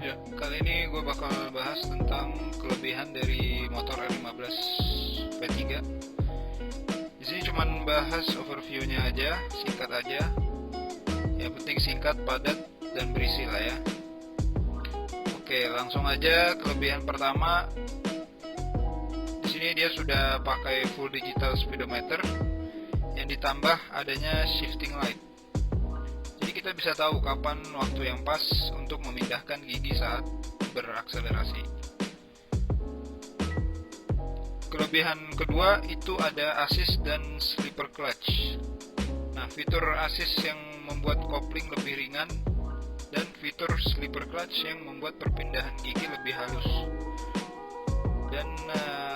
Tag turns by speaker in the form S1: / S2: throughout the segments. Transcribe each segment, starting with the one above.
S1: Ya, kali ini gue bakal bahas tentang kelebihan dari motor R15 V3. Di sini cuman bahas overview-nya aja, singkat aja. Yang penting singkat, padat, dan berisi lah ya. Oke, langsung aja kelebihan pertama. Di sini dia sudah pakai full digital speedometer yang ditambah adanya shifting light. Jadi kita bisa tahu kapan waktu yang pas untuk memindahkan gigi saat berakselerasi. Kelebihan kedua itu ada assist dan slipper clutch. Nah, fitur assist yang membuat kopling lebih ringan dan fitur slipper clutch yang membuat perpindahan gigi lebih halus. Dan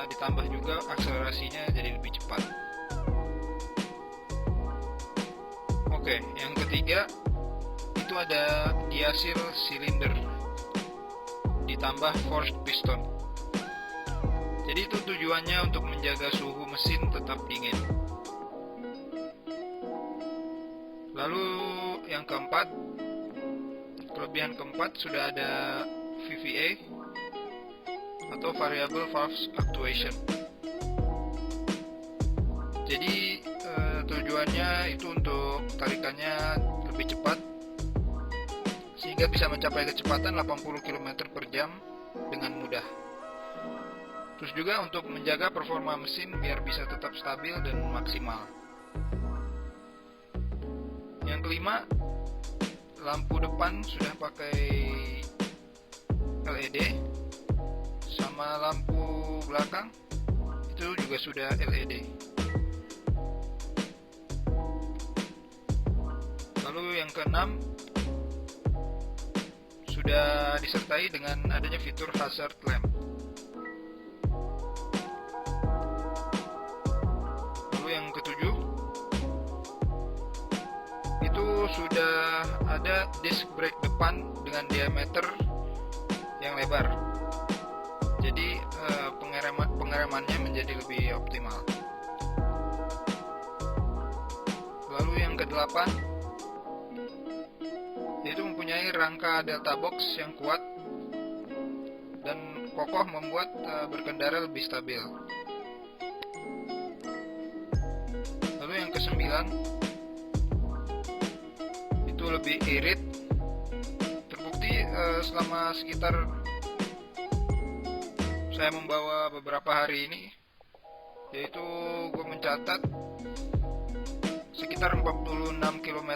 S1: ditambah juga akselerasinya jadi lebih cepat. Oke, yang ketiga itu ada diasil silinder ditambah forced piston. Jadi itu tujuannya untuk menjaga suhu mesin tetap dingin. Lalu yang keempat, kelebihan keempat sudah ada VVA atau Variable Valve Actuation. Jadi tujuannya itu untuk tarikannya lebih cepat sehingga bisa mencapai kecepatan 80 km per jam dengan mudah. Terus juga untuk menjaga performa mesin biar bisa tetap stabil dan maksimal. Yang kelima, lampu depan sudah pakai LED, sama lampu belakang itu juga sudah LED. Lalu yang keenam, sudah disertai dengan adanya fitur hazard lamp. Lalu yang ketujuh, itu sudah ada disc brake depan dengan diameter yang lebar. Jadi pengeremannya menjadi lebih optimal. Lalu yang kedelapan, yaitu mempunyai rangka delta box yang kuat dan kokoh membuat berkendara lebih stabil. Lalu yang kesembilan, itu lebih irit. Terbukti selama sekitar saya membawa beberapa hari ini, yaitu gue mencatat sekitar 46 km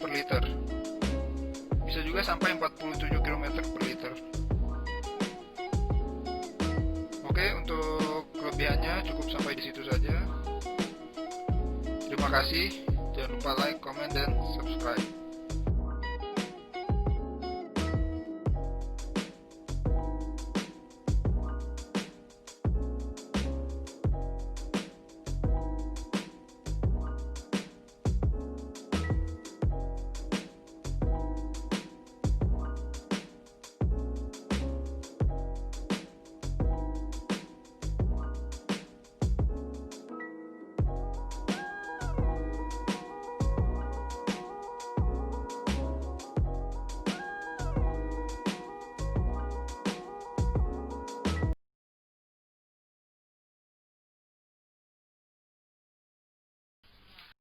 S1: per liter, bisa juga sampai 47 km per liter. Oke, untuk kelebihannya cukup sampai di situ saja. Terima kasih, jangan lupa like, comment, dan subscribe.